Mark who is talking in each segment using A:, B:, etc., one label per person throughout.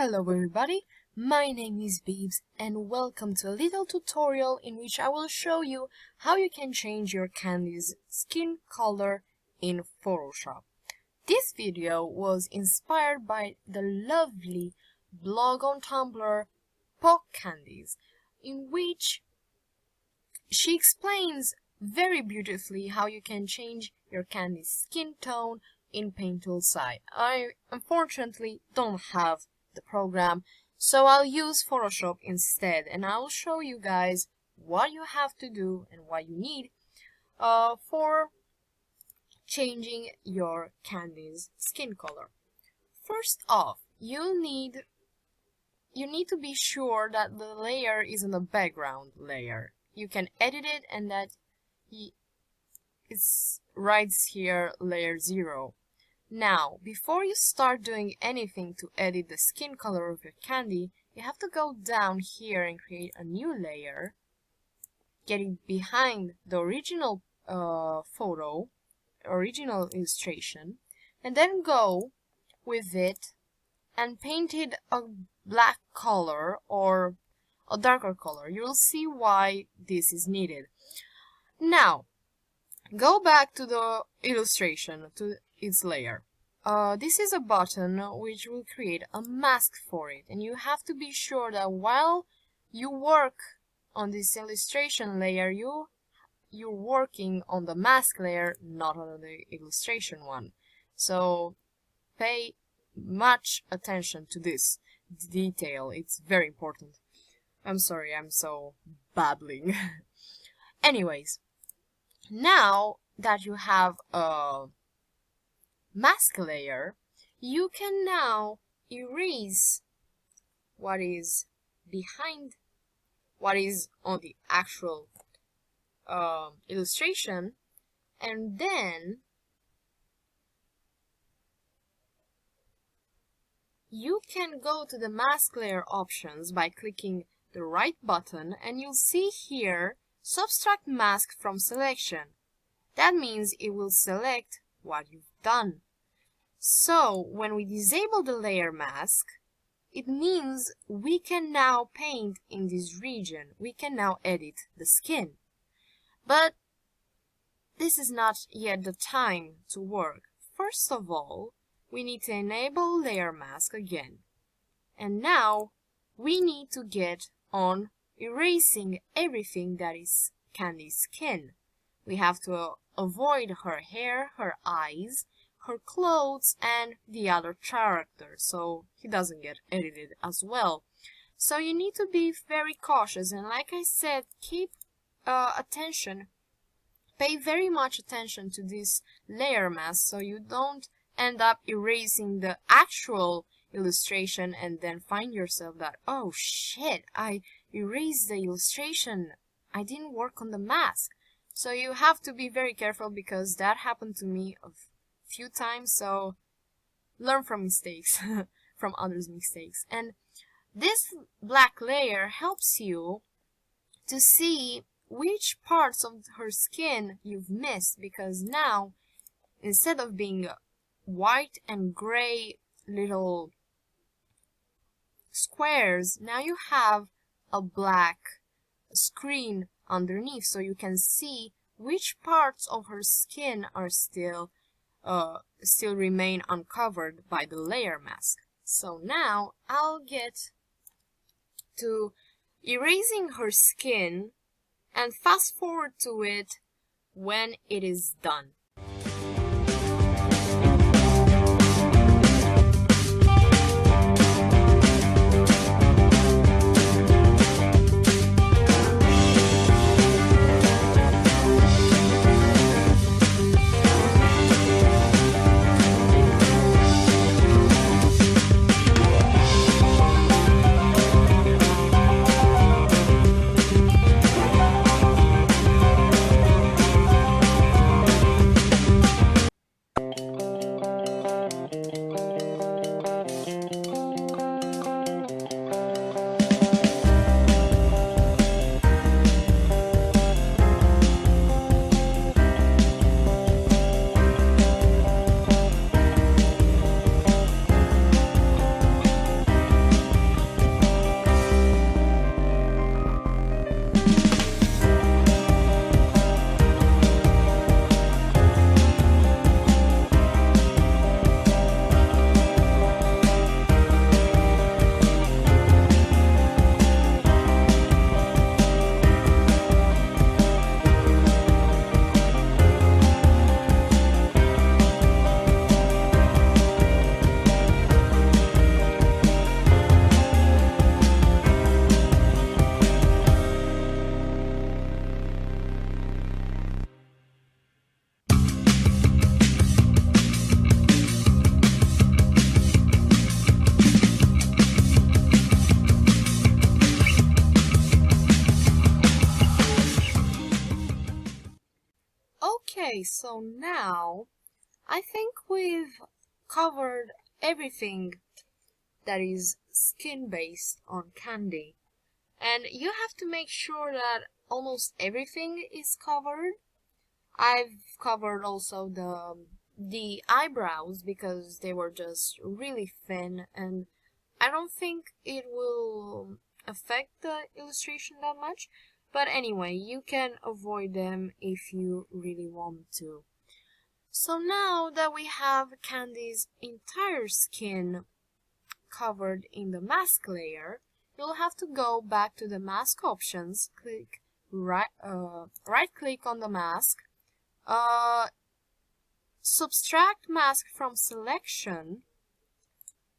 A: Hello everybody, my name is Beebs and welcome to a little tutorial in which I will show you how you can change your candy's skin color in Photoshop. This video was inspired by the lovely blog on Tumblr Pock Candies, in which she explains very beautifully how you can change your candy's skin tone in Paint Tool site. I unfortunately don't have the program, so I'll use Photoshop instead, and I'll show you guys what you have to do and what you need for changing your candy's skin color. First off, you need to be sure that the layer is in the background layer. You can edit it, and that it's writes here layer 0. Now, before you start doing anything to edit the skin color of your candy, you have to go down here and create a new layer, getting behind the original original illustration, and then go with it and paint it a black color or a darker color. You'll see why this is needed. Now, go back to the illustration, to its layer. This is a button which will create a mask for it, and you have to be sure that while you work on this illustration layer, you're working on the mask layer, not on the illustration one. So pay much attention to this detail, it's very important. I'm sorry, I'm so babbling. Anyways, now that you have a mask layer, you can now erase what is behind, what is on the actual illustration, and then you can go to the mask layer options by clicking the right button, and you'll see here subtract mask from selection. That means it will select what you've done. So when we disable the layer mask, it means we can now paint in this region. We can now edit the skin. But this is not yet the time to work. First of all, we need to enable layer mask again. And now we need to get on erasing everything that is Candy's skin. We have to avoid her hair, her eyes, her clothes, and the other character, so he doesn't get edited as well. So you need to be very cautious, and like I said, keep attention, pay very much attention to this layer mask so you don't end up erasing the actual illustration and then find yourself that, oh shit, I erased the illustration, I didn't work on the mask. So you have to be very careful, because that happened to me a few times, so learn from mistakes, from others' mistakes. And this black layer helps you to see which parts of her skin you've missed, because now, instead of being white and gray little squares, now you have a black screen underneath, so you can see which parts of her skin are still remain uncovered by the layer mask. So now I'll get to erasing her skin and fast forward to it when it is done. Okay, so now I think we've covered everything that is skin based on candy. And you have to make sure that almost everything is covered. I've covered also the eyebrows because they were just really thin, and I don't think it will affect the illustration that much. But anyway, you can avoid them if you really want to. So now that we have Candy's entire skin covered in the mask layer, you'll have to go back to the mask options, right click on the mask, subtract mask from selection,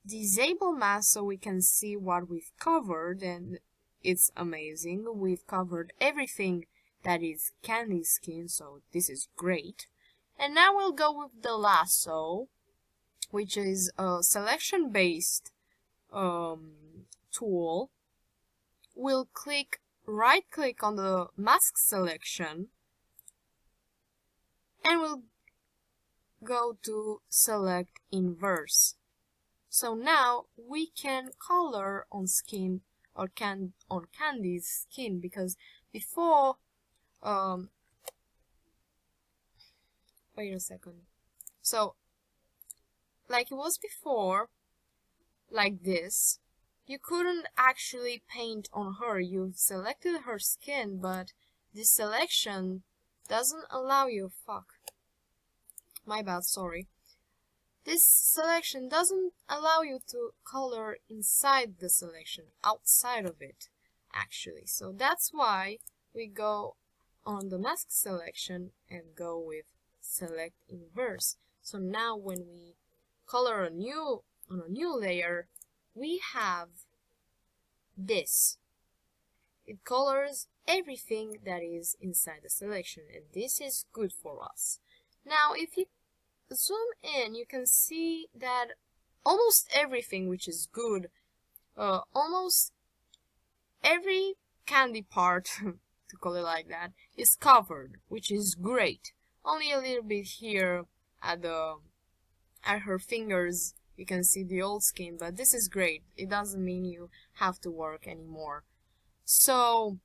A: disable mask so we can see what we've covered, and it's amazing. We've covered everything that is Candy skin, so this is great. And now we'll go with the lasso, which is a selection based tool. We'll right click on the mask selection and we'll go to select inverse. So now we can color on skin or on Candy's skin, because before wait a second. So like it was before, like this, you couldn't actually paint on her. You've selected her skin, but this selection doesn't allow you. My bad, sorry. This selection doesn't allow you to color inside the selection, outside of it, actually. So that's why we go on the mask selection and go with select inverse. So now when we color on a new layer, we have this. It colors everything that is inside the selection, and this is good for us. Now if you zoom in, you can see that almost everything, which is good, almost every candy part to call it like that, is covered, which is great. Only a little bit here at her fingers you can see the old skin, but this is great. It doesn't mean you have to work anymore. So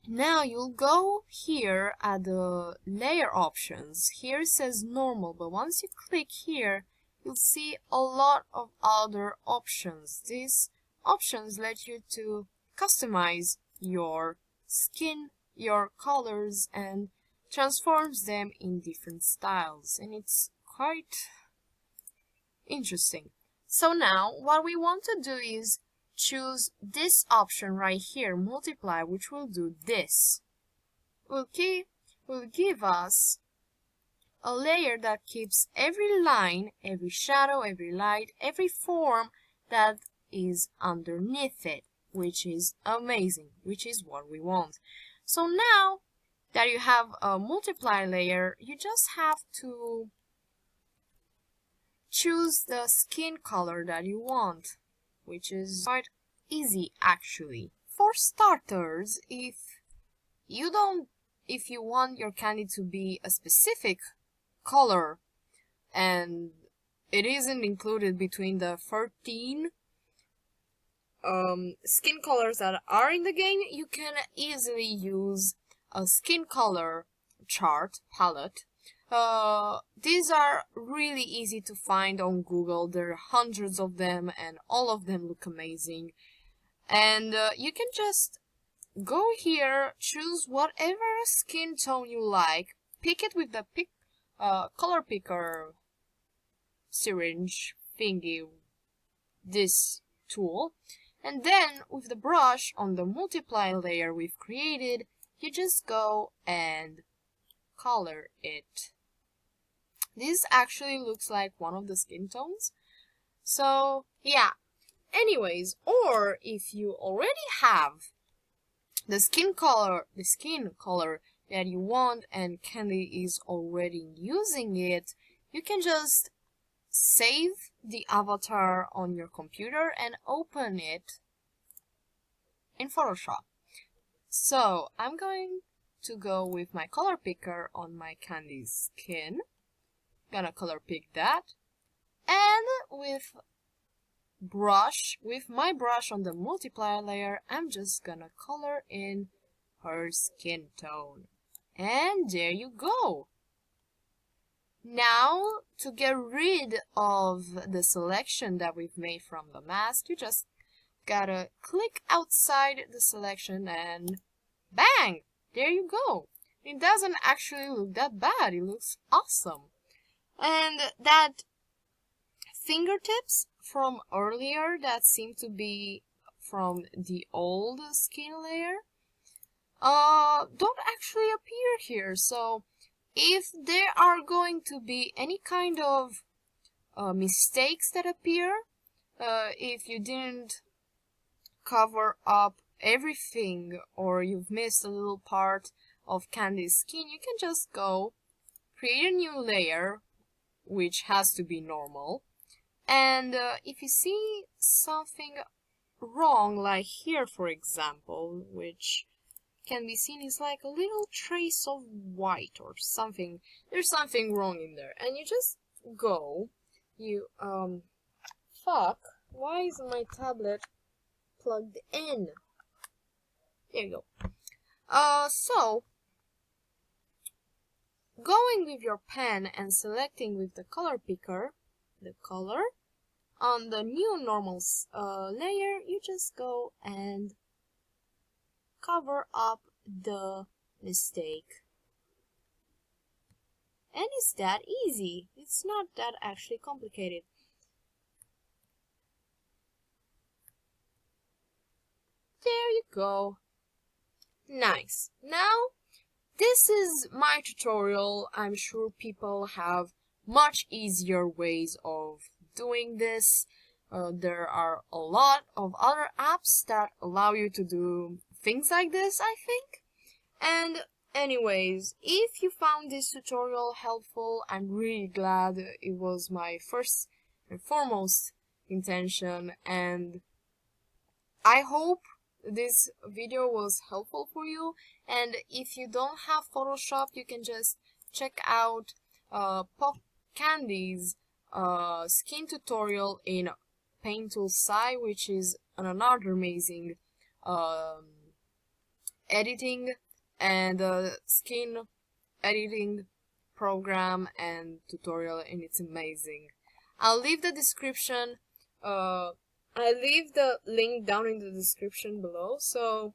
A: now you'll go here at the layer options. Here it says normal, but once you click here, you'll see a lot of other options. These options let you to customize your skin, your colors, and transforms them in different styles, and it's quite interesting. So now what we want to do is choose this option right here, multiply, which will do this. Will give us a layer that keeps every line, every shadow, every light, every form that is underneath it, which is amazing, which is what we want. So now that you have a multiply layer, you just have to choose the skin color that you want, which is quite easy actually. For starters, if you want your candy to be a specific color and it isn't included between the 13 skin colors that are in the game, you can easily use a skin color chart palette. These are really easy to find on Google. There are hundreds of them and all of them look amazing. And you can just go here, choose whatever skin tone you like, pick it with the color picker syringe thingy, this tool, and then with the brush on the multiply layer we've created, you just go and color it. This actually looks like one of the skin tones. So yeah, anyways, or if you already have the skin color that you want and Candy is already using it, you can just save the avatar on your computer and open it in Photoshop. So I'm going to go with my color picker on my candy skin. Gonna color pick that. And with my brush on the multiplier layer, I'm just gonna color in her skin tone. And there you go. Now, to get rid of the selection that we've made from the mask, you just gotta click outside the selection and bang! There you go. It doesn't actually look that bad. It looks awesome. And that fingertips from earlier that seem to be from the old skin layer don't actually appear here. So if there are going to be any kind of mistakes that appear, if you didn't cover up everything or you've missed a little part of Candy's skin, you can just go create a new layer, which has to be normal. And if you see something wrong, like here for example, which can be seen is like a little trace of white or something, there's something wrong in there, and you just go, fuck, why is my tablet plugged in? There you go. So going with your pen and selecting with the color picker the color on the new normal layer, you just go and cover up the mistake. And it's that easy. It's not that actually complicated. There you go. Nice. Now, this is my tutorial. I'm sure people have much easier ways of doing this. There are a lot of other apps that allow you to do things like this, I think. And anyways, if you found this tutorial helpful, I'm really glad. It was my first and foremost intention, and I hope this video was helpful for you. And if you don't have Photoshop, you can just check out Pop Candy's skin tutorial in Paint Tool Sai, which is another amazing editing and skin editing program and tutorial, and it's amazing. I'll leave the description. I leave the link down in the description below, so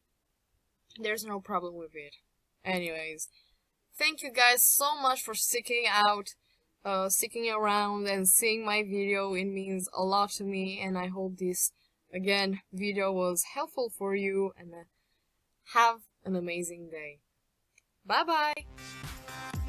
A: there's no problem with it. Anyways, thank you guys so much for sticking around and seeing my video. It means a lot to me, and I hope this, again, video was helpful for you, and have an amazing day. Bye bye!